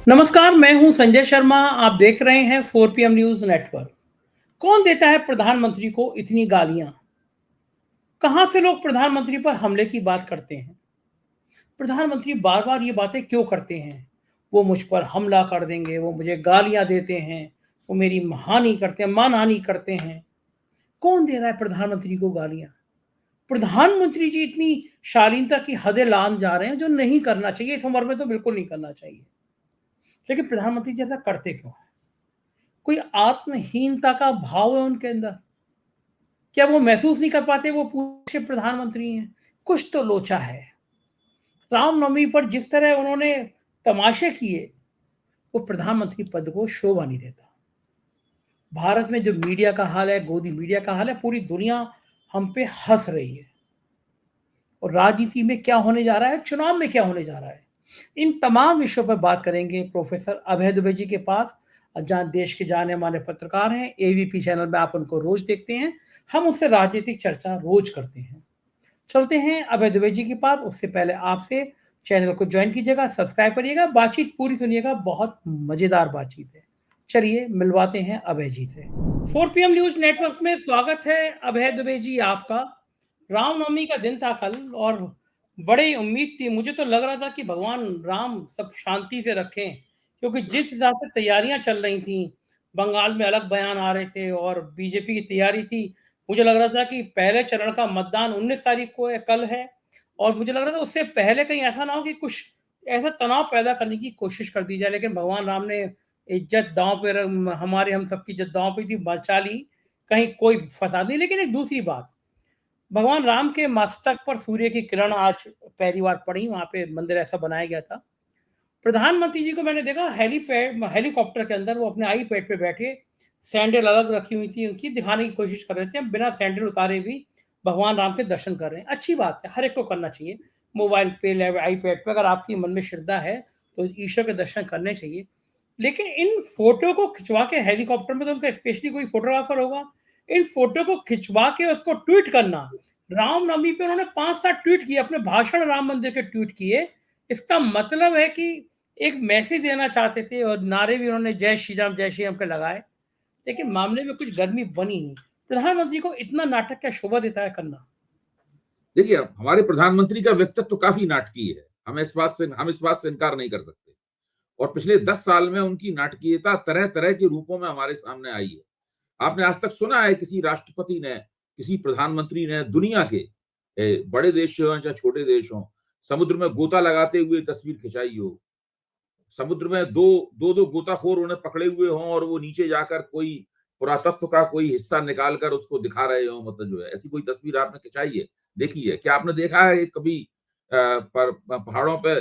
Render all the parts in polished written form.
नमस्कार, मैं हूं संजय शर्मा। आप देख रहे हैं 4 PM न्यूज नेटवर्क। कौन देता है प्रधानमंत्री को इतनी गालियां? कहां से लोग प्रधानमंत्री पर हमले की बात करते हैं? प्रधानमंत्री बार बार ये बातें क्यों करते हैं? वो मुझ पर हमला कर देंगे, वो मुझे गालियां देते हैं, वो मेरी हानि करते हैं, मानहानि करते हैं। कौन दे रहा है प्रधानमंत्री को गालियां? प्रधानमंत्री जी इतनी शालीनता की हदें लान जा रहे हैं जो नहीं करना चाहिए। इस उम्र में तो बिल्कुल नहीं करना चाहिए। लेकिन प्रधानमंत्री जी ऐसा करते क्यों? कोई आत्महीनता का भाव है उनके अंदर? क्या वो महसूस नहीं कर पाते वो पूरे के प्रधानमंत्री हैं? कुछ तो लोचा है। रामनवमी पर जिस तरह उन्होंने तमाशे किए, वो प्रधानमंत्री पद को शोभा नहीं देता। भारत में जो मीडिया का हाल है, गोदी मीडिया का हाल है, पूरी दुनिया हम पे हंस रही है। और राजनीति में क्या होने जा रहा है, चुनाव में क्या होने जा रहा है, इन तमाम विषयों पर बात करेंगे प्रोफेसर अभय दुबे जी के पास। जहाँ देश के जाने माने पत्रकार हैं, एबीपी चैनल में आप उनको रोज देखते हैं। हम उससे राजनीतिक चर्चा रोज करते हैं। चलते हैं अभय दुबे जी के पास। उससे पहले आपसे चैनल को ज्वाइन कीजिएगा, सब्सक्राइब करिएगा, बातचीत पूरी सुनिएगा, बहुत मजेदार बातचीत है। चलिए मिलवाते हैं अभय जी से। 4 PM न्यूज नेटवर्क में स्वागत है अभय दुबे जी आपका। रामनवमी का दिन था कल, और बड़ी उम्मीद थी। मुझे तो लग रहा था कि भगवान राम सब शांति से रखें, क्योंकि जिस हिसाब से तैयारियां चल रही थी, बंगाल में अलग बयान आ रहे थे और बीजेपी की तैयारी थी। मुझे लग रहा था कि पहले चरण का मतदान 19 तारीख को है, कल है। और मुझे लग रहा था उससे पहले कहीं ऐसा ना हो कि कुछ ऐसा तनाव पैदा करने की कोशिश कर दी जाए, लेकिन भगवान राम ने इज्जत दांव पे हमारे हम सबकी इज्जत दांव पे थी, बचा ली। कहीं कोई फसाद नहीं। लेकिन एक दूसरी बात, भगवान राम के मस्तक पर सूर्य की किरण आज पहली बार पड़ी। वहां पे मंदिर ऐसा बनाया गया था। प्रधानमंत्री जी को मैंने देखा हेलीपैड हेलीकॉप्टर के अंदर, वो अपने आई पैड पे बैठे, सैंडल अलग रखी हुई थी उनकी, दिखाने की कोशिश कर रहे थे बिना सैंडल उतारे भी भगवान राम के दर्शन कर रहे हैं। अच्छी बात है, हर एक को करना चाहिए। मोबाइल पे, आई पैड पे अगर आपकी मन में श्रद्धा है तो ईश्वर के दर्शन करने चाहिए। लेकिन इन फोटो को खिंचवा के हेलीकॉप्टर में, तो उनका स्पेशली कोई फोटोग्राफर होगा, इन फोटो को खिंचवा के उसको ट्वीट करना। रामनवमी पे उन्होंने 5-7 ट्वीट किए, अपने भाषण राम मंदिर के ट्वीट किए। इसका मतलब है कि एक मैसेज देना चाहते थे, और नारे भी उन्होंने जय श्री राम के लगाए। लेकिन मामले में कुछ गर्मी बनी नहीं। प्रधानमंत्री को इतना नाटक क्या शोभा देता है करना? देखिए, हमारे प्रधानमंत्री का व्यक्तित्व तो काफी नाटकीय है। हम इस बात से इनकार नहीं कर सकते। और पिछले 10 साल में उनकी नाटकीयता तरह-तरह के रूपों में हमारे सामने आई है। आपने आज तक सुना है किसी राष्ट्रपति ने, किसी प्रधानमंत्री ने दुनिया के बड़े देश हों चाहे छोटे देश हों, समुद्र में गोता लगाते हुए तस्वीर खिंचाई हो? समुद्र में दो गोताखोर उन्हें पकड़े हुए हों और वो नीचे जाकर कोई पुरातत्व का कोई हिस्सा निकाल कर उसको दिखा रहे हों, मतलब जो है, ऐसी कोई तस्वीर आपने खिंचाई है, देखी है? क्या आपने देखा है कभी पर पहाड़ों पे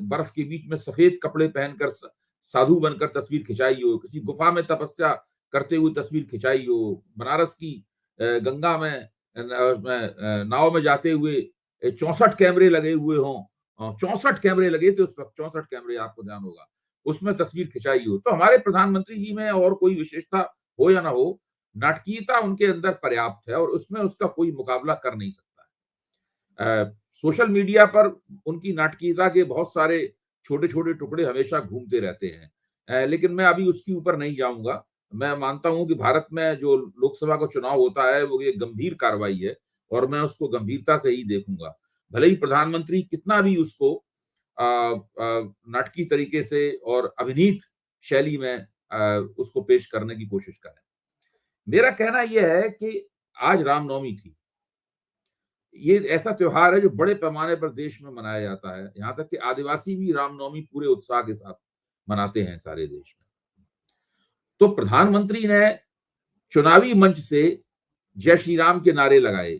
बर्फ के बीच में सफेद कपड़े पहनकर साधु बनकर तस्वीर खिंचाई हो? किसी गुफा में तपस्या करते हुए तस्वीर खिंचाई हो? बनारस की गंगा में नाव में जाते हुए 64 कैमरे लगे हुए हों, 64 कैमरे लगे थे उस वक़्त, 64 कैमरे, आपको ध्यान होगा। उसमें तस्वीर खिंचाई हो। तो हमारे प्रधानमंत्री जी में और कोई विशेषता हो या ना हो, नाटकीयता उनके अंदर पर्याप्त है और उसमें उसका कोई मुकाबला कर नहीं सकता है। सोशल मीडिया पर उनकी नाटकीयता के बहुत सारे छोटे-छोटे टुकड़े हमेशा घूमते रहते हैं। लेकिन मैं अभी उसके ऊपर नहीं जाऊँगा। मैं मानता हूँ कि भारत में जो लोकसभा का चुनाव होता है, वो एक गंभीर कार्रवाई है और मैं उसको गंभीरता से ही देखूँगा। भले ही प्रधानमंत्री कितना भी उसको नाटकीय तरीके से और अभिनीत शैली में उसको पेश करने की कोशिश करें। मेरा कहना यह है कि आज रामनवमी थी। ये ऐसा त्योहार है जो बड़े पैमाने पर देश में मनाया जाता है। यहाँ तक कि आदिवासी भी रामनवमी पूरे उत्साह के साथ मनाते हैं सारे देश में। तो प्रधानमंत्री ने चुनावी मंच से जय श्री राम के नारे लगाए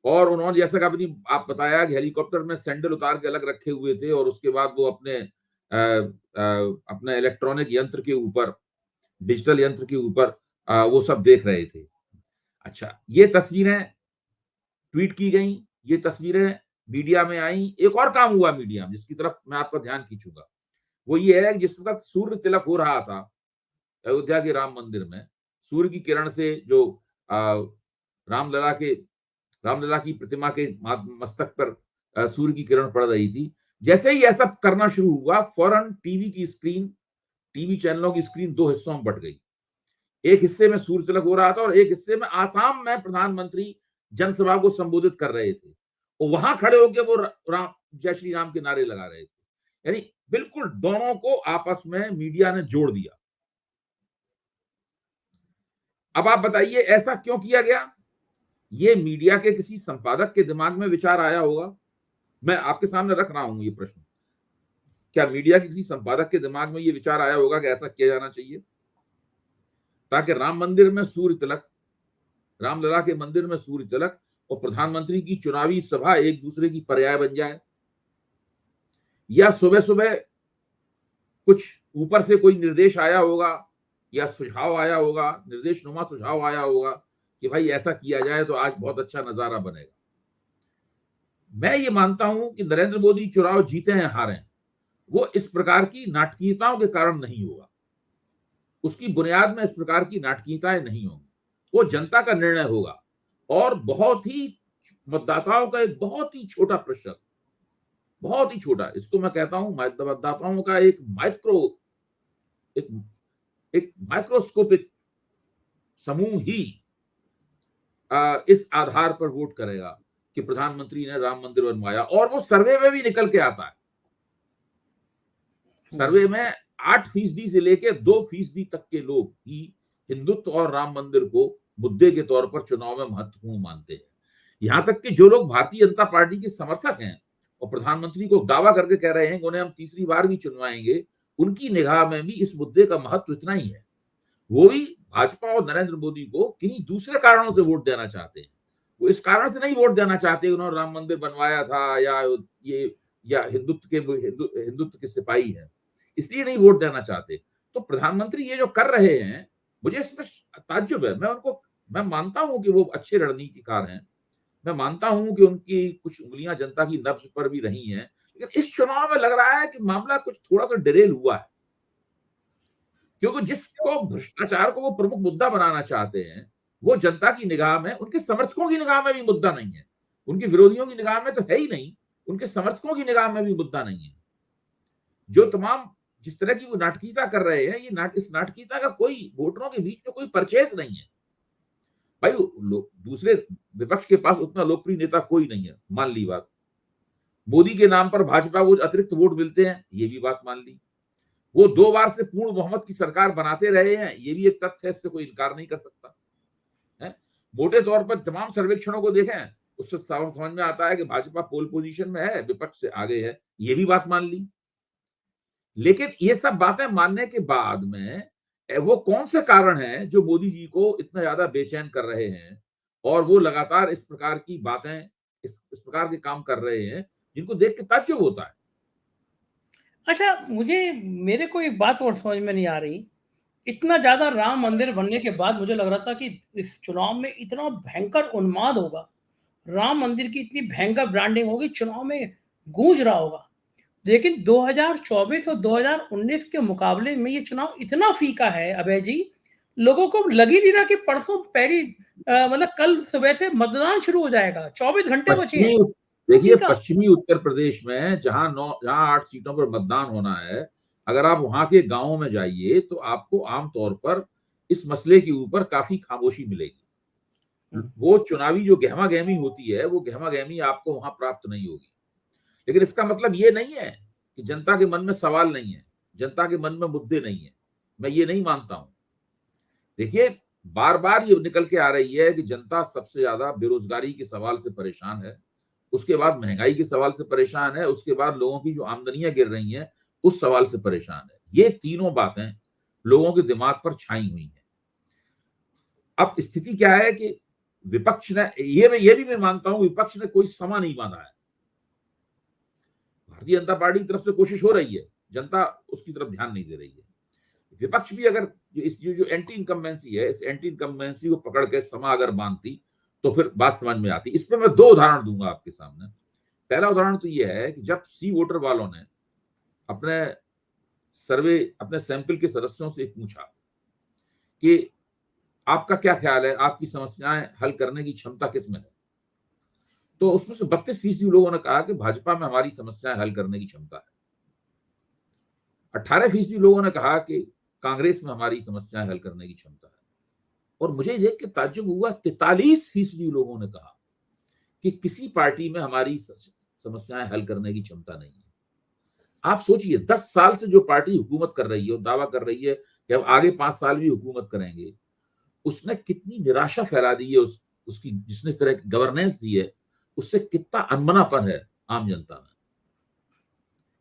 और उन्होंने, जैसा कि अभी आप बताया, कि हेलीकॉप्टर में सैंडल उतार के अलग रखे हुए थे और उसके बाद वो अपने इलेक्ट्रॉनिक यंत्र के ऊपर, डिजिटल यंत्र के ऊपर वो सब देख रहे थे। अच्छा, ये तस्वीरें ट्वीट की गई, ये तस्वीरें मीडिया में आई। एक और काम हुआ मीडिया में जिसकी तरफ मैं आपका ध्यान खींचूंगा, वो ये है कि जिस वक्त सूर्य तिलक हो रहा था अयोध्या के राम मंदिर में, सूर्य की किरण से जो रामलला के रामलला की प्रतिमा के मस्तक पर सूर्य की किरण पड़ रही थी, जैसे ही ऐसा करना शुरू हुआ, फौरन टीवी चैनलों की स्क्रीन दो हिस्सों में बट गई। एक हिस्से में सूर्य तिलक हो रहा था और एक हिस्से में आसाम में प्रधानमंत्री जनसभा को संबोधित कर रहे थे और वहां खड़े होकर वो राम जय श्री राम के नारे लगा रहे थे। यानी बिल्कुल दोनों को आपस में मीडिया ने जोड़ दिया। अब आप बताइए ऐसा क्यों किया गया? ये मीडिया के किसी संपादक के दिमाग में विचार आया होगा। मैं आपके सामने रख रहा हूं ये प्रश्न। क्या मीडिया के किसी संपादक के दिमाग में ये विचार आया होगा कि ऐसा किया जाना चाहिए ताकि राम मंदिर में सूर्य तिलक, रामलला के मंदिर में सूर्य तिलक और प्रधानमंत्री की चुनावी सभा एक दूसरे की पर्याय बन जाए? या सुबह सुबह कुछ ऊपर से कोई निर्देश आया होगा या सुझाव आया होगा, निर्देशनुमा सुझाव आया होगा कि भाई ऐसा किया जाए तो आज बहुत अच्छा नजारा बनेगा। मैं ये मानता हूं कि नरेंद्र मोदी चुनाव जीते हैं हारे, वो इस प्रकार की नाटकीयताओं के कारण नहीं होगा। उसकी बुनियाद में इस प्रकार की नाटकीयताएं नहीं होंगी। वो जनता का निर्णय होगा और बहुत ही मतदाताओं का एक बहुत ही छोटा प्रतिशत, बहुत ही छोटा, इसको मैं कहता हूं मतदाताओं का एक माइक्रोस्कोपिक समूह ही इस आधार पर वोट करेगा कि प्रधानमंत्री ने राम मंदिर बनवाया। और वो सर्वे में भी निकल के आता है। सर्वे में 8% से लेकर 2% तक के लोग ही हिंदुत्व और राम मंदिर को मुद्दे के तौर पर चुनाव में महत्वपूर्ण मानते हैं। यहां तक कि जो लोग भारतीय जनता पार्टी के समर्थक हैं और प्रधानमंत्री को दावा करके कह रहे हैं कि उन्हें हम तीसरी बार भी चुनवाएंगे, उनकी निगाह में भी इस मुद्दे का महत्व इतना ही है। वो भी भाजपा और नरेंद्र मोदी को किन्हीं दूसरे कारणों से वोट देना चाहते हैं। वो इस कारण से नहीं वोट देना चाहते उन्होंने राम मंदिर बनवाया था या हिंदुत्व के सिपाही हैं, इसलिए नहीं वोट देना चाहते। तो प्रधानमंत्री ये जो कर रहे हैं, मुझे इसमें ताज्जुब है। मैं मानता हूं कि वो अच्छे रणनीतिकार हैं, मैं मानता हूं कि उनकी कुछ उंगलियां जनता की नब्ज पर भी रही हैं, लेकिन इस चुनाव में लग रहा है कि मामला कुछ थोड़ा सा डिरेल हुआ है। क्योंकि जिसको भ्रष्टाचार को वो प्रमुख मुद्दा बनाना चाहते हैं, वो जनता की निगाह में, उनके समर्थकों की निगाह में भी मुद्दा नहीं है। उनके विरोधियों की निगाह में तो है ही नहीं, उनके समर्थकों की निगाह में भी मुद्दा नहीं है। जो तमाम जिस तरह की वो नाटकीयता कर रहे हैं, इस नाटकीयता का कोई वोटरों के बीच में कोई परचेज नहीं है। भाई दूसरे विपक्ष के पास उतना लोकप्रिय नेता कोई नहीं है, मान ली बात। मोदी के नाम पर भाजपा को अतिरिक्त वोट मिलते हैं, ये भी बात मान ली। वो 2 बार से पूर्ण बहुमत की सरकार बनाते रहे हैं, ये भी एक तथ्य है, इससे कोई इनकार नहीं कर सकता है। मोटे तौर पर तमाम सर्वेक्षणों को देखें, उससे समझ में आता है कि भाजपा पोल पोजीशन में है, विपक्ष से आगे है, ये भी बात मान ली। लेकिन ये सब बातें मानने के बाद में वो कौन से कारण हैं जो मोदी जी को इतना ज्यादा बेचैन कर रहे हैं और वो लगातार इस प्रकार की बातें, इस प्रकार के काम कर रहे हैं, जिनको देख के ताज्जुब होता है। अच्छा, मेरे को एक बात और समझ में नहीं आ रही। इतना ज़्यादा राम मंदिर बनने के बाद मुझे लग रहा था कि इस चुनाव में इतना भयंकर उन्माद होगा, राम मंदिर की इतनी भयंकर ब्रांडिंग होगी, चुनाव में गूंज रहा होगा। लेकिन 2024 और 2019 के मुकाबले में ये चुनाव इतना फीका है अभय जी, लोगों को लग ही नहीं रहा कि परसों पहली मतलब कल सुबह से मतदान शुरू हो जाएगा, 24 घंटे बचे हैं। देखिए फीका। पश्चिमी उत्तर प्रदेश में जहां 8 सीटों पर मतदान होना है, अगर आप वहां के गांवों में जाइए तो आपको आमतौर पर इस मसले के ऊपर काफी खामोशी मिलेगी। वो चुनावी जो गहमा गहमी होती है, वो गहमा गहमी आपको वहां प्राप्त नहीं होगी। लेकिन इसका मतलब ये नहीं है कि जनता के मन में सवाल नहीं है, जनता के मन में मुद्दे नहीं है। मैं ये नहीं मानता हूं। देखिए, बार बार ये निकल के आ रही है कि जनता सबसे ज्यादा बेरोजगारी के सवाल से परेशान है, उसके बाद महंगाई के सवाल से परेशान है, उसके बाद लोगों की जो आमदनियां गिर रही हैं उस सवाल से परेशान है। ये तीनों बातें लोगों के दिमाग पर छाई हुई हैं। अब स्थिति क्या है कि विपक्ष ने ये भी मैं मानता हूं, विपक्ष ने कोई समा नहीं बांधा है। भारतीय जनता पार्टी की तरफ से कोशिश हो रही है, जनता उसकी तरफ ध्यान नहीं दे रही है। विपक्ष भी अगर जो एंटी इनकम्बेंसी है, इस एंटी इनकम्बेंसी को पकड़ के समा अगर बांधती तो फिर बात समझ में आती। इसमें मैं 2 उदाहरण दूंगा आपके सामने। पहला उदाहरण तो यह है कि जब सी वोटर वालों ने अपने सैंपल के सदस्यों से पूछा कि आपका क्या ख्याल है, आपकी समस्याएं हल करने की क्षमता किसमें है, तो उसमें से 32% लोगों ने कहा कि भाजपा में हमारी समस्याएं हल करने की क्षमता है। 18% लोगों ने कहा कि कांग्रेस में हमारी समस्याएं हल करने की क्षमता है। और मुझे देख के ताज्जुब हुआ, 43% लोगों ने कहा कि किसी पार्टी में हमारी समस्याएं हल करने की क्षमता नहीं है। आप सोचिए, 10 साल से जो पार्टी हुकूमत कर रही है और दावा कर रही है कि अब आगे 5 साल भी हुकूमत करेंगे, उसने कितनी निराशा फैला दी है, उसकी जिसने इस तरह की गवर्नेंस दी है, उससे कितना अनमनापन है आम जनता में,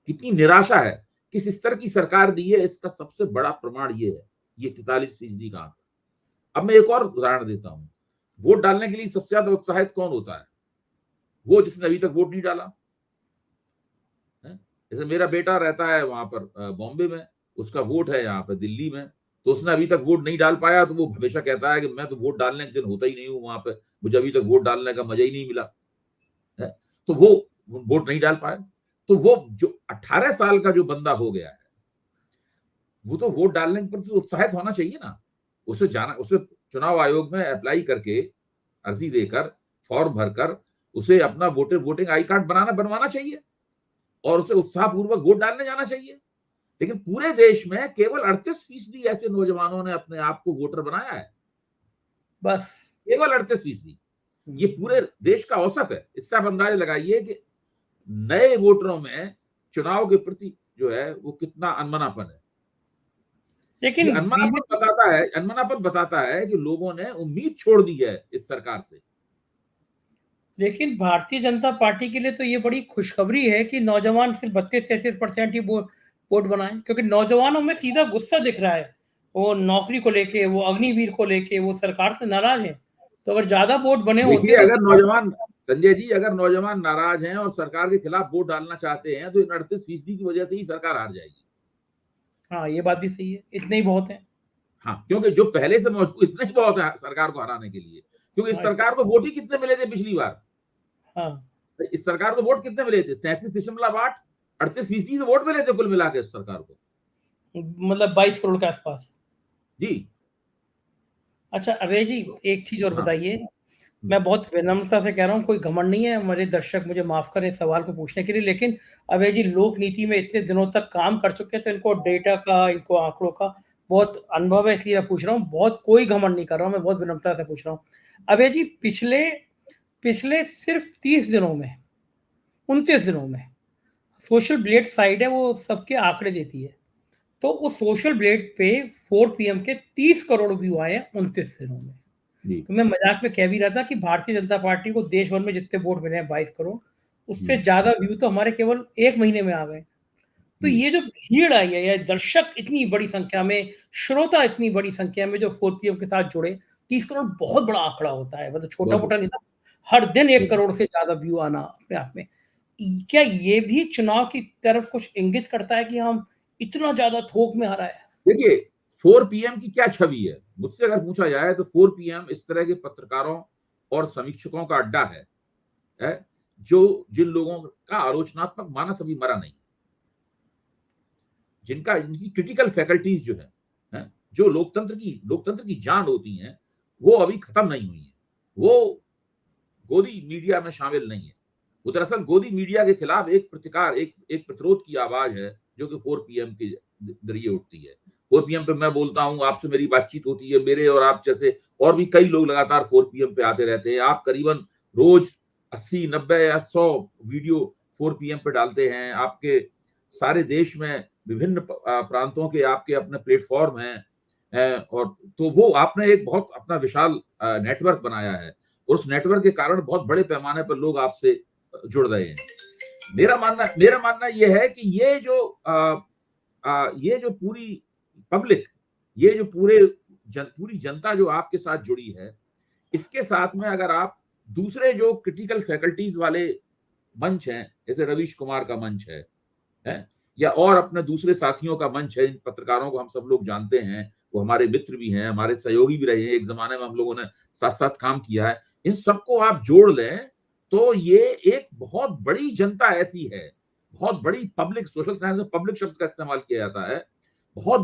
कितनी निराशा है, किस स्तर की सरकार दी है, इसका सबसे बड़ा प्रमाण ये है, ये 43% का आंकड़ा। अब मैं एक और उदाहरण देता हूं। वोट डालने के लिए सबसे ज्यादा उत्साहित कौन होता है? वो जिसने अभी तक वोट नहीं डाला। जैसे मेरा बेटा रहता है वहां पर बॉम्बे में, उसका वोट है यहाँ पे दिल्ली में, तो उसने अभी तक वोट नहीं डाल पाया, तो वो हमेशा कहता है कि मैं तो वोट डालने के दिन होता ही नहीं हूँ वहां पे, मुझे अभी तक वोट डालने का मजा ही नहीं मिला है। तो वो वोट नहीं डाल पाया। तो वो जो 18 साल का जो बंदा हो गया है, वो तो वोट डालने के प्रति उत्साहित होना चाहिए ना। उसे चुनाव आयोग में अप्लाई करके, अर्जी देकर, फॉर्म भरकर उसे अपना वोटिंग आई कार्ड बनवाना चाहिए और उसे उत्साहपूर्वक वोट डालने जाना चाहिए। लेकिन पूरे देश में केवल 38% ऐसे नौजवानों ने अपने आप को वोटर बनाया है, बस केवल 38%। ये पूरे देश का औसत है। इससे आप अंदाजा लगाइए कि नए वोटरों में चुनाव के प्रति जो है वो कितना अनमनापन है। ये लेकिन अनमनापन बताता है कि लोगों ने उम्मीद छोड़ दी है इस सरकार से। लेकिन भारतीय जनता पार्टी के लिए तो ये बड़ी खुशखबरी है कि नौजवान सिर्फ 32-33% ही वोट बनाए, क्योंकि नौजवानों में सीधा गुस्सा दिख रहा है। वो नौकरी को लेके, वो अग्निवीर को लेके, वो सरकार से नाराज है। तो अगर ज्यादा वोट बने देखिए, होते तो संजय जी, अगर नौजवान नाराज हैं और सरकार के खिलाफ वोट डालना चाहते हैं, तो इन 38% की वजह से ही सरकार हार जाएगी। हाँ, ये बात भी सही है, इतने ही बहुत है। हाँ, क्योंकि जो पहले से मौजूद, इतना ही बहुत है सरकार को हराने के लिए। क्योंकि इस हाँ, सरकार को वोट ही कितने मिले थे पिछली बार? हाँ, इस सरकार को वोट कितने मिले थे? 37.8, 38% वोट मिले थे कुल मिला के इस सरकार को। मतलब 22 करोड़ के आसपास। जी। अच्छा अभय जी, एक चीज और हाँ। बताइए। मैं बहुत विनम्रता से कह रहा हूँ, कोई घमंड नहीं है, मेरे दर्शक मुझे माफ करें सवाल को पूछने के लिए, लेकिन अभय जी लोक नीति में इतने दिनों तक काम कर चुके हैं, तो इनको डेटा का, इनको आंकड़ों का बहुत अनुभव है, इसलिए मैं पूछ रहा हूँ। बहुत कोई घमंड नहीं कर रहा हूँ, मैं बहुत विनम्रता से पूछ रहा हूँ। अभय जी, पिछले पिछले सिर्फ 30 दिनों में, 29 दिनों में सोशल ब्लेड साइट है, वो सबके आंकड़े देती है। तो उस सोशल ब्लेड पे 4 पीएम के 30 करोड़ व्यू आए हैं 29 दिनों में। जी। तो मैं मजाक में कह भी रहा था कि भारतीय जनता पार्टी को देश भर में जितने वोट मिले हैं 22 करोड़, उससे ज्यादा व्यू तो हमारे केवल 1 महीने में आ गए। तो ये जो भीड़ आई है, या दर्शक इतनी बड़ी संख्या में, श्रोता इतनी बड़ी संख्या में जो 4 पीएम के साथ जुड़े, 30 करोड़ बहुत बड़ा आंकड़ा होता है, मतलब छोटा मोटा नहीं था। हर दिन 1 करोड़ से ज्यादा व्यू आना अपने आप में, क्या ये भी चुनाव की तरफ कुछ इंगित करता है कि हम इतना ज्यादा थोक में हरा है? देखिए, 4 पीएम की क्या छवि है? मुझसे अगर पूछा जाए तो 4 पीएम इस तरह के पत्रकारों और समीक्षकों का अड्डा है जो जिन लोगों का आलोचनात्मक मानस अभी मरा नहीं, इनकी क्रिटिकल फैकल्टीज जो है, जो लोकतंत्र की जान होती हैं, वो अभी खत्म नहीं हुई है। वो गोदी मीडिया में शामिल नहीं है। वो दरअसल गोदी मीडिया के खिलाफ एक प्रतिरोध की आवाज है, जो कि 4 पीएम के जरिए उठती है। 4 पीएम पे मैं बोलता हूँ, आपसे मेरी बातचीत होती है, मेरे और आप जैसे और भी कई लोग लगातार 4 पीएम पे आते रहते हैं। आप करीबन रोज 80, 90 या 100 वीडियो 4 पीएम पे डालते हैं। आपके सारे देश में विभिन्न प्रांतों के आपके अपने प्लेटफॉर्म हैं, और तो वो आपने एक बहुत अपना विशाल नेटवर्क बनाया है, और उस नेटवर्क के कारण बहुत बड़े पैमाने पर लोग आपसे जुड़ रहे हैं। मेरा मानना यह है कि ये जो पूरी पब्लिक, ये जो पूरी जनता जो आपके साथ जुड़ी है, इसके साथ में अगर आप दूसरे जो क्रिटिकल फैकल्टीज वाले मंच हैं, जैसे रवीश कुमार का मंच है, या और अपने दूसरे साथियों का मंच है, इन पत्रकारों को हम सब लोग जानते हैं, वो हमारे मित्र भी हैं, हमारे सहयोगी भी रहे हैं, एक जमाने में हम लोगों ने साथ साथ काम किया है। इन सबको आप जोड़ लें तो ये एक बहुत बड़ी जनता ऐसी है, बहुत बड़ी पब्लिक, सोशल साइंस में पब्लिक शब्द का इस्तेमाल किया जाता है, बहुत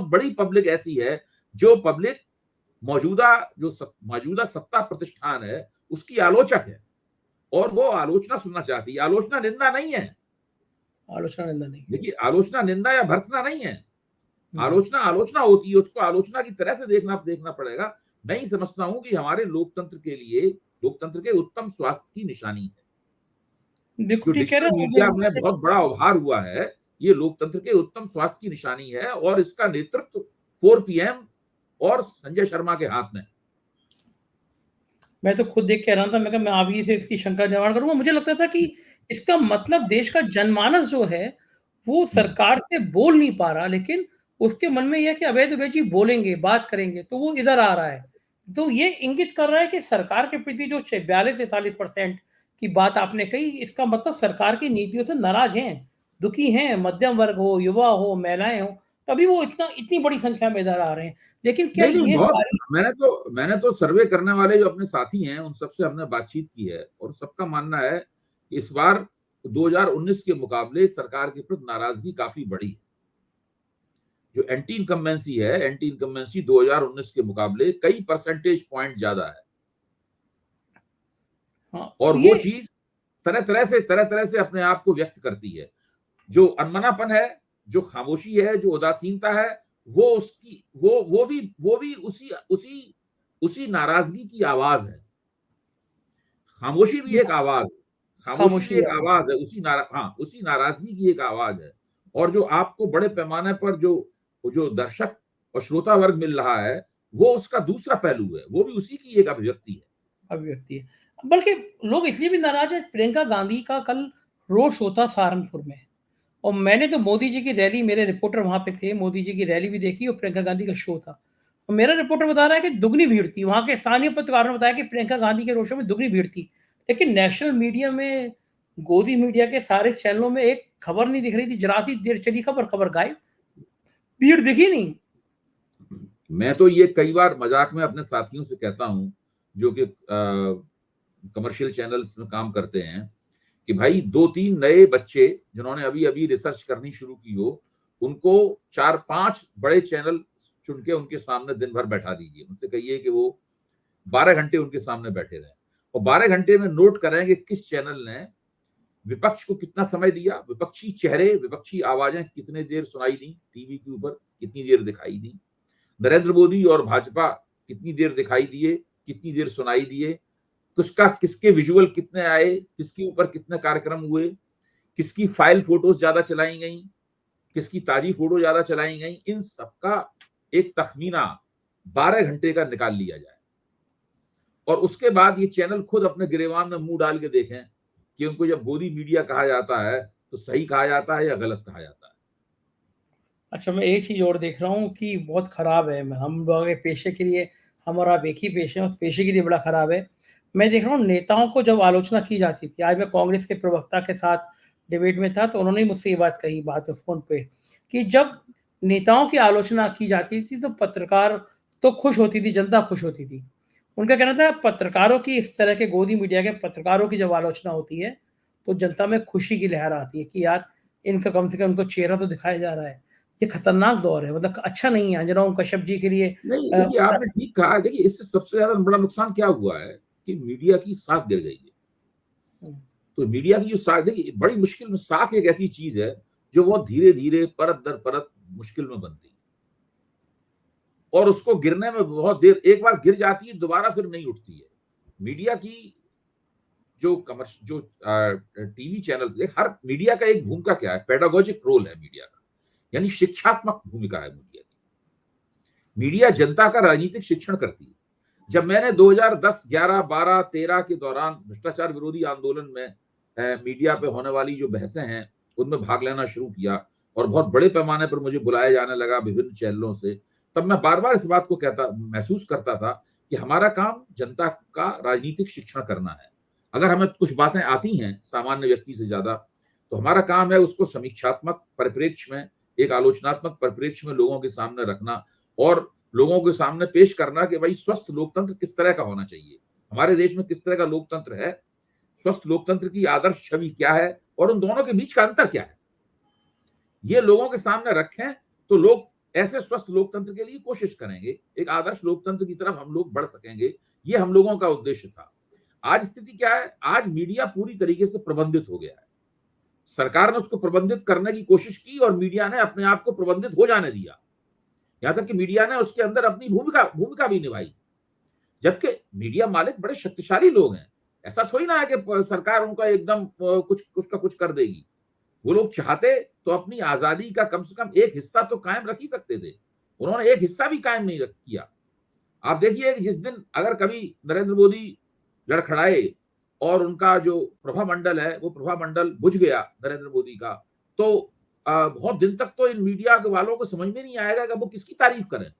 बड़ी पब्लिक ऐसी है, जो पब्लिक मौजूदा सत्ता प्रतिष्ठान है उसकी आलोचक है। और वो आलोचना सुनना चाहती है। आलोचना निंदा नहीं है, आलोचना निंदा नहीं। देखिए आलोचना निंदा या भर्त्सना नहीं है। हम्म। आलोचना आलोचना होती है, उसको आलोचना की तरह से देखना पड़ेगा। मैं ही समझता हूं कि हमारे लोकतंत्र के लिए लोकतंत्र के उत्तम स्वास्थ्य की निशानी है। बिल्कुल जो ठीक कह रहे डिजिटल हो मीडिया में आप। बहुत बड़ा उभार हुआ है, ये लोकतंत्र के उत्तम स्वास्थ्य की निशानी है, और इसका नेतृत्व 4 PM और संजय शर्मा के हाथ में। मैं तो खुद देख के हैरान था, मैं कहा मैं आप ही से इसकी शंका निवारण करूंगा। मुझे लगता था कि इसका मतलब देश का जनमानस जो है वो सरकार से बोल नहीं पा रहा, लेकिन उसके मन में यह है कि अवैध जी बोलेंगे, बात करेंगे, तो वो इधर आ रहा है। तो ये इंगित कर रहा है कि सरकार के प्रति जो 42-43% की बात आपने कही, इसका मतलब सरकार की नीतियों से नाराज हैं, दुखी हैं, मध्यम वर्ग हो, युवा हो, महिलाएं हो, तभी वो इतनी बड़ी संख्या में इधर आ रहे हैं। लेकिन क्या नहीं नहीं, ये बहुत। सारी मैंने तो सर्वे करने वाले जो अपने साथी हैं उन सबसे हमने बातचीत की है, और सबका मानना है कि इस बार 2019 के मुकाबले सरकार के प्रति नाराजगी काफी बढ़ी है। जो एंटी इनकम्बेंसी है, एंटी इनकम्बेंसी 2019 के मुकाबले कई परसेंटेज पॉइंट ज्यादा है। हाँ, और वो ये चीज तरह तरह से अपने आप को व्यक्त करती है। जो अनमनापन है, जो खामोशी है, जो उदासीनता है, वो उसकी वो भी उसी नाराजगी की आवाज है। खामोशी भी एक आवाज, खामोशी भी खामोशी एक है। आवाज है, उसी नाराजगी की एक आवाज है। और जो आपको बड़े पैमाने पर जो जो दर्शक और श्रोता वर्ग मिल रहा है, वो उसका दूसरा पहलू है, वो भी उसी की एक अभिव्यक्ति है। अभिव्यक्ति है। बल्कि लोग इसलिए भी नाराज है, प्रियंका गांधी का कल रोड शो था सहारनपुर में, और मैंने तो मोदी जी की रैली, मेरे रिपोर्टर वहां पे थे, मोदी जी की रैली भी देखी और प्रियंका गांधी का शो था। और मेरा रिपोर्टर बता रहा है कि दुगनी भीड़ थी, वहां के स्थानीय पत्रकारों ने बताया कि प्रियंका गांधी के रोड शो में दुगनी भीड़ थी। लेकिन नेशनल मीडिया में, गोदी मीडिया के सारे चैनलों में एक खबर नहीं दिख रही थी, जरा सी देर चली खबर, खबर गायब, भीड़ दिखी नहीं। मैं तो ये कई बार मजाक में अपने साथियों से कहता हूं, जो कि कमर्शियल चैनल्स में काम करते हैं, कि भाई 2-3 नए बच्चे जिन्होंने अभी अभी रिसर्च करनी शुरू की हो, उनको 4-5 बड़े चैनल चुन के उनके सामने दिन भर बैठा दीजिए। उनसे कहिए कि वो 12 घंटे उनके सामने बैठे रहें, और 12 घंटे में नोट करें कि किस चैनल ने विपक्ष को कितना समय दिया, विपक्षी चेहरे, विपक्षी आवाजें कितने देर सुनाई दी, टीवी के ऊपर कितनी देर दिखाई दी, नरेंद्र मोदी और भाजपा कितनी देर दिखाई दिए, कितनी देर सुनाई दिए, किसके विजुअल कितने आए, किसके ऊपर कितने कार्यक्रम हुए, किसकी फाइल फोटोज ज्यादा चलाई गई, किसकी ताजी फोटो ज्यादा चलाई गई, इन सबका एक तखमीना 12 घंटे का निकाल लिया जाए। और उसके बाद ये चैनल खुद अपने गिरेबान में मुंह डाल के देखें कि उनको जब गोदी मीडिया कहा जाता है तो सही कहा जाता है या गलत कहा जाता है। अच्छा, मैं एक चीज़ और देख रहा हूँ कि बहुत ख़राब है, हम लोगों के पेशे के लिए, हम और आप एक ही पेशे हैं, उस पेशे के लिए बड़ा ख़राब है। मैं देख रहा हूँ नेताओं को जब आलोचना की जाती थी, आज मैं कांग्रेस के प्रवक्ता के साथ डिबेट में था, तो उन्होंने मुझसे ये बात कही, बात फ़ोन पे, कि जब नेताओं की आलोचना की जाती थी तो पत्रकार तो खुश होती थी, जनता खुश होती थी। उनका कहना था पत्रकारों की, इस तरह के गोदी मीडिया के पत्रकारों की जब आलोचना होती है, तो जनता में खुशी की लहर आती है कि यार इनका कम से कम उनको चेहरा तो दिखाया जा रहा है। ये खतरनाक दौर है, मतलब अच्छा नहीं है। अंजनाओं कश्यप जी के लिए नहीं, देखिए आपने ठीक कहा। देखिए इससे सबसे ज्यादा बड़ा नुकसान क्या हुआ है कि मीडिया की साख गिर गई है। तो मीडिया की जो साख, देखिए बड़ी मुश्किल में, साख एक ऐसी चीज है जो बहुत धीरे धीरे परत दर परत मुश्किल में बनती है, और उसको गिरने में बहुत देर, एक बार गिर जाती है दोबारा फिर नहीं उठती है। मीडिया की जो टीवी चैनल्स, हर मीडिया का एक भूमिका क्या है, पेडागोजिक रोल है मीडिया का, यानी शिक्षात्मक भूमिका है मीडिया की। मीडिया जनता का राजनीतिक शिक्षण करती है। जब मैंने 2010, 11, 12, 13 के दौरान भ्रष्टाचार विरोधी आंदोलन में मीडिया पे होने वाली जो बहसें हैं उनमें भाग लेना शुरू किया, और बहुत बड़े पैमाने पर मुझे बुलाया जाने लगा विभिन्न चैनलों से, तब मैं बार बार इस बात को महसूस करता था कि हमारा काम जनता का राजनीतिक शिक्षण करना है। अगर हमें कुछ बातें आती हैं सामान्य व्यक्ति से ज्यादा, तो हमारा काम है उसको समीक्षात्मक परिप्रेक्ष्य में, एक आलोचनात्मक परिप्रेक्ष्य में लोगों के सामने रखना, और लोगों के सामने पेश करना कि भाई स्वस्थ लोकतंत्र किस तरह का होना चाहिए, हमारे देश में किस तरह का लोकतंत्र है, स्वस्थ लोकतंत्र की आदर्श छवि क्या है, और उन दोनों के बीच का अंतर क्या है। ये लोगों के सामने रखें तो लोग ऐसे स्वस्थ लोकतंत्र के लिए कोशिश करेंगे, एक आदर्श लोकतंत्र की तरफ हम लोग बढ़ सकेंगे। ये हम लोगों का उद्देश्य था। आज स्थिति क्या है? आज मीडिया पूरी तरीके से प्रबंधित हो गया है। सरकार ने उसको प्रबंधित करने की कोशिश की और मीडिया ने अपने आप को प्रबंधित हो जाने दिया। यहां तक कि मीडिया ने उसके अंदर अपनी भूमिका भी निभाई, जबकि मीडिया मालिक बड़े शक्तिशाली लोग हैं। ऐसा थोड़ी ना है कि सरकार उनका एकदम कुछ का कुछ कर देगी। वो लोग चाहते तो अपनी आजादी का कम से कम एक हिस्सा तो कायम रख ही सकते थे। उन्होंने एक हिस्सा भी कायम नहीं किया। आप देखिए कि जिस दिन अगर कभी नरेंद्र मोदी लड़खड़ाए और उनका जो प्रभा मंडल है वो प्रभा मंडल बुझ गया नरेंद्र मोदी का, तो बहुत दिन तक तो इन मीडिया के वालों को समझ में नहीं आएगा कि वो किसकी तारीफ करें,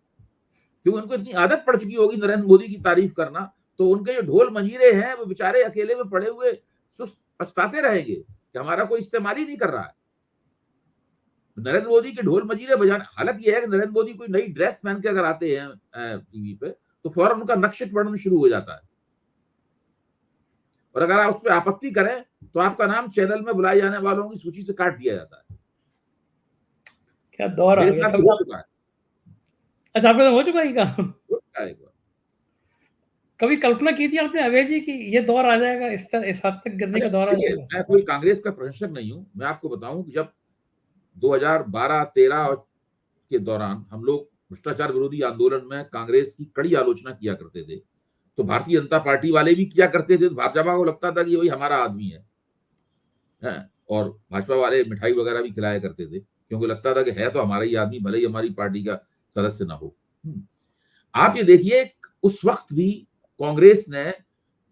क्योंकि उनको इतनी आदत पड़ चुकी होगी नरेंद्र मोदी की तारीफ करना। तो उनके जो ढोल मंजीरे हैं वो बेचारे अकेले में पड़े हुए सुस्त पछताते रहेंगे कि हमारा कोई इस्तेमाल ही नहीं कर रहा है। नरेंद्र मोदी के ढोल मंजीरे बजाने, हालत यह है कि नरेंद्र मोदी कोई नई ड्रेस पहन के अगर आते हैं टीवी पे, तो फौरन उनका नक्शे वर्णन शुरू हो जाता है, और अगर आप उस पर आपत्ति करें तो आपका नाम चैनल में बुलाए जाने वालों की सूची से काट दिया जाता है। क्या दौर आ मेरे गया। साथ कभी हो आप, चुका है। अच्छा आपके साथ हो चुका है क्या? हो चुका है एक बार। कभी कल्पना की थी आपने अभय जी कि ये दौर आ जाएगा, इस हद तक गिरने अच्छा का दौर आ देखिए, जाएगा? मैं कोई कांग्रेस का प्रशंसक नहीं हूं। मैं आपको बताऊं कि जब 2012-13 के दौरान हम लोग भ्रष्टाचार विरोधी आंदोलन में कांग्रेस की कड़ी आलोचना किया करते थे, तो भारतीय जनता पार्टी वाले भी किया करते थे। तो भाजपा को लगता था कि वही हमारा आदमी है, और भाजपा वाले मिठाई वगैरह भी खिलाया करते थे, क्योंकि लगता था कि है तो हमारा ही आदमी, भले ही हमारी पार्टी का सदस्य ना हो। आप ये देखिए, उस वक्त भी कांग्रेस ने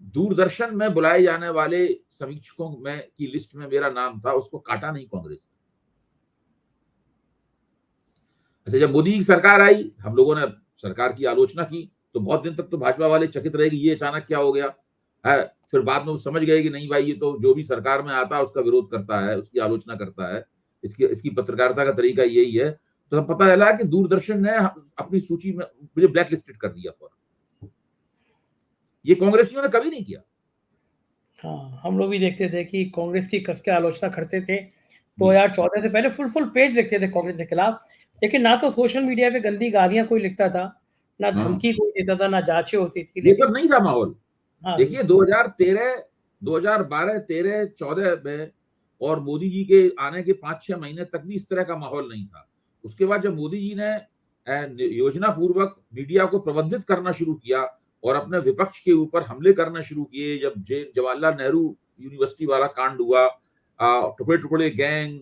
दूरदर्शन में बुलाए जाने वाले समीक्षकों में की लिस्ट में मेरा नाम था, उसको काटा नहीं कांग्रेस ने। अच्छा, जब मोदी की सरकार आई, हम लोगों ने सरकार की आलोचना की, तो बहुत दिन तक तो भाजपा वाले चकित रहे कि ये अचानक क्या हो गया है। फिर बाद में वो समझ गए कि नहीं भाई, ये तो जो भी सरकार में आता है उसका विरोध करता है, उसकी आलोचना करता है, इसकी पत्रकारिता का तरीका यही है। तो पता चला कि दूरदर्शन ने अपनी सूची में मुझे ब्लैक लिस्टेड कर दिया फौरन। ये कांग्रेसियों ने कभी नहीं किया। हाँ, हम लोग भी देखते थे कि कांग्रेस की कस के आलोचना करते थे। 2014 से पहले फुल पेज लिखते थे कांग्रेस के खिलाफ, लेकिन ना तो सोशल मीडिया पे गंदी गालियाँ कोई लिखता था, ना हाँ, धमकी कोई देता था, ना जाँचें होती थी। ये लेकिन सब नहीं था माहौल। हाँ, देखिए 2013, 2012, 13, 14 में और मोदी जी के आने के 5-6 महीने तक भी इस तरह का माहौल नहीं था। उसके बाद जब मोदी जी ने योजना पूर्वक मीडिया को प्रबंधित करना शुरू किया और अपने विपक्ष के ऊपर हमले करना शुरू किए, जब जवाहरलाल नेहरू यूनिवर्सिटी वाला कांड हुआ, टुकड़े टुकड़े गैंग,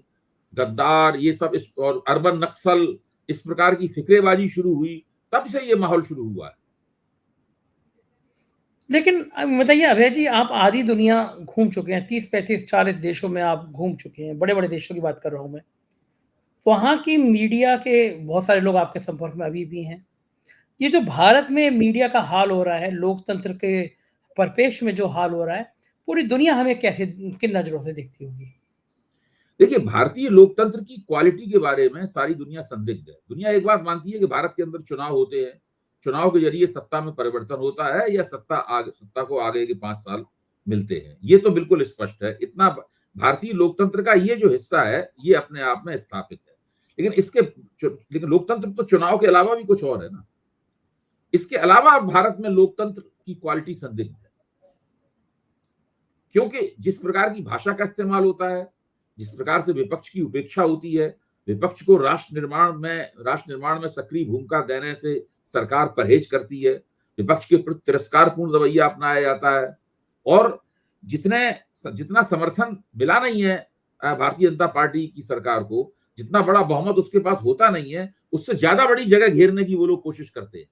गद्दार, ये सब और अर्बन नक्सल, इस प्रकार की फिक्रेबाजी शुरू हुई, तब से ये माहौल शुरू हुआ है। लेकिन बताइए अभय जी, आप आधी दुनिया घूम चुके हैं, 30, 35, 40 देशों में आप घूम चुके हैं, बड़े-बड़े देशों की बात कर रहा हूँ मैं। वहाँ की मीडिया के बहुत सारे लोग आपके संपर्क में अभी भी हैं। ये जो भारत में मीडिया का हाल हो रहा है, लोकतंत्र के परिपेक्ष में जो हाल हो रहा है, पूरी दुनिया हमें कैसे, किन नज़रों से देखती होगी? देखिए, भारतीय लोकतंत्र की क्वालिटी के बारे में सारी दुनिया संदिग्ध है। दुनिया एक बात मानती है कि भारत के अंदर चुनाव होते हैं, चुनाव के जरिए सत्ता में परिवर्तन होता है या सत्ता को आगे के 5 साल मिलते हैं। ये तो बिल्कुल स्पष्ट है। इतना भारतीय लोकतंत्र का ये जो हिस्सा है, ये अपने आप में स्थापित है। लेकिन लोकतंत्र तो चुनाव के अलावा भी कुछ और है ना। इसके अलावा भारत में लोकतंत्र की क्वालिटी संदिग्ध है, क्योंकि जिस प्रकार की भाषा का इस्तेमाल होता है, जिस प्रकार से विपक्ष की उपेक्षा होती है, विपक्ष को राष्ट्र निर्माण में सक्रिय भूमिका देने से सरकार परहेज करती है, विपक्ष के प्रति तिरस्कारपूर्ण रवैया अपनाया जाता है, और जितना समर्थन मिला नहीं है भारतीय जनता पार्टी की सरकार को, जितना बड़ा बहुमत उसके पास होता नहीं है, उससे ज्यादा बड़ी जगह घेरने की वो लोग कोशिश करते हैं।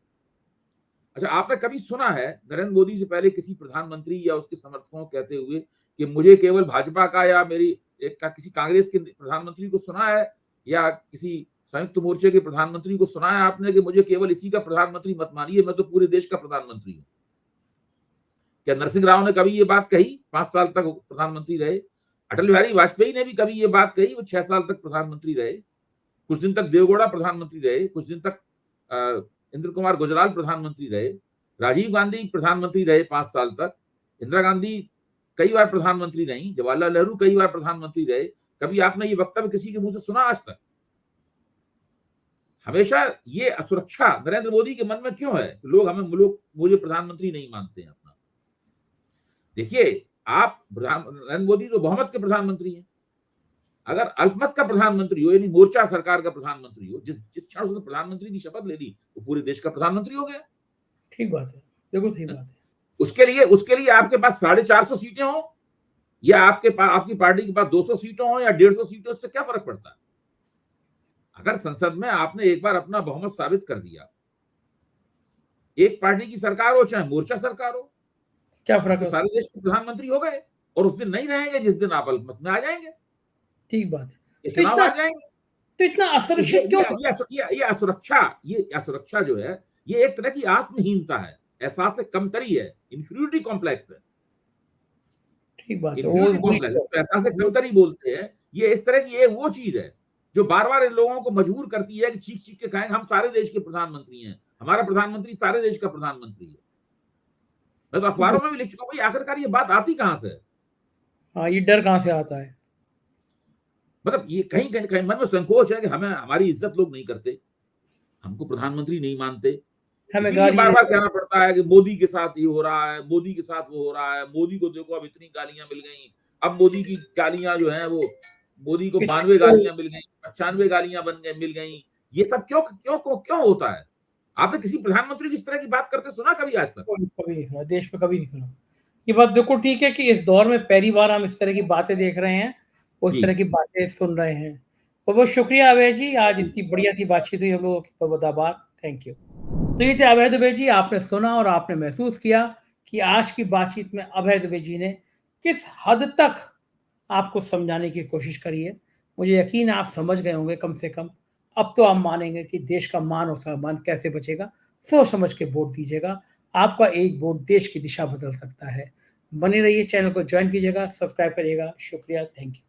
अच्छा, आपने कभी सुना है नरेंद्र मोदी से पहले किसी प्रधानमंत्री या उसके समर्थकों को कहते हुए कि मुझे केवल भाजपा का या किसी कांग्रेस के प्रधानमंत्री को सुना है, या किसी संयुक्त मोर्चे के प्रधानमंत्री को सुना है आपने कि मुझे केवल इसी का प्रधानमंत्री मत मानिए, मैं तो पूरे देश का प्रधानमंत्री हूं? क्या नरसिंह राव ने कभी ये बात कही? 5 साल तक प्रधानमंत्री रहे। अटल बिहारी वाजपेयी ने भी कभी ये बात कही, वो 6 साल तक प्रधानमंत्री रहे। कुछ दिन तक देवगौड़ा प्रधानमंत्री रहे, कुछ दिन तक इंद्र कुमार गुजराल प्रधानमंत्री रहे, राजीव गांधी प्रधानमंत्री रहे 5 साल तक, इंदिरा गांधी कई बार प्रधानमंत्री रही, जवाहरलाल नेहरू कई बार प्रधानमंत्री रहे। कभी आपने ये वक्तव्य किसी के मुंह से सुना आज तक? हमेशा ये असुरक्षा नरेंद्र मोदी के मन में क्यों है? लोग मुझे प्रधानमंत्री नहीं मानते हैं अपना। देखिए, आप नरेंद्र मोदी तो बहुमत के प्रधानमंत्री हैं। अगर अल्पमत का प्रधानमंत्री हो, यानी मोर्चा सरकार का प्रधानमंत्री हो, जिस जिस क्षण उसने प्रधानमंत्री की शपथ ले ली, वो पूरे देश का प्रधानमंत्री हो गया। ठीक बात है, बिल्कुल सही बात है। उसके लिए आपके पास 450 सीटें हो या आपकी पार्टी के पास 200 सीटें हो या 150 सीटें, उससे क्या फर्क पड़ता है? अगर संसद में आपने एक बार अपना बहुमत साबित कर दिया, एक पार्टी की सरकार हो चाहे मोर्चा सरकार हो, क्या फर्क है? तो सारे देश के प्रधानमंत्री हो गए और उस दिन नहीं रहेंगे जिस दिन आप अल्पमत में आ जाएंगे, ठीक बात है। ये तो चुनाव आ जाएंगे। तो इतना तो असुरक्षित क्यों? ये असुरक्षा जो है, ये एक तरह की आत्महीनता है, एहसास कमतरी है, इंफीरियरिटी कॉम्प्लेक्स है। ठीक बात है। इंफीरियरिटी कॉम्प्लेक्स, एहसास कमतरी बोलते हैं। ये इस तरह की ये वो चीज है जो बार-बार इन लोगों को मजबूर करती है कि चीख-चीख के कहें हम सारे देश के प्रधानमंत्री हैं, हमारा प्रधानमंत्री सारे देश का प्रधानमंत्री है। मैं तो अखबारों में भी लिख चुका हूँ, आखिरकार ये बात आती कहां से है? हाँ, ये डर कहां से आता है? मतलब ये कहीं मन में संकोच है कि हमारी इज्जत लोग नहीं करते, हमको प्रधानमंत्री नहीं मानते, हमें इसीलिए गाली बार-बार कहना पड़ता है कि मोदी के साथ ये हो रहा है, मोदी के साथ वो हो रहा है, मोदी को देखो अब इतनी गालियां मिल गई। अब मोदी की गालियां जो है वो मोदी को 92 गालियां मिल गई, 95 गालियां मिल गई। ये सब क्यों होता है? आपने किसी प्रधानमंत्री की इस तरह की बात करते सुना कभी आज तक? कभी नहीं सुना, देश में कभी नहीं सुना। ये बात बिल्कुल ठीक है कि इस दौर में पहली बार हम इस तरह की बातें देख रहे हैं और इस तरह की बातें सुन रहे हैं। बहुत-बहुत शुक्रिया अभय जी, आज इतनी बढ़िया सी बातचीत हुई हम लोगों की, बहुत आभार, थैंक यू। तो ये थे अभय दुबे जी, आपने सुना और आपने महसूस किया कि आज की बातचीत में अभय दुबे जी ने किस हद तक आपको समझाने की कोशिश करी है। मुझे यकीन है आप समझ गए होंगे कम से कम। अब तो आप मानेंगे कि देश का मान और सम्मान कैसे बचेगा। सोच समझ के वोट दीजिएगा। आपका एक वोट देश की दिशा बदल सकता है। बने रहिए, चैनल को ज्वाइन कीजिएगा, सब्सक्राइब करिएगा। शुक्रिया, थैंक यू।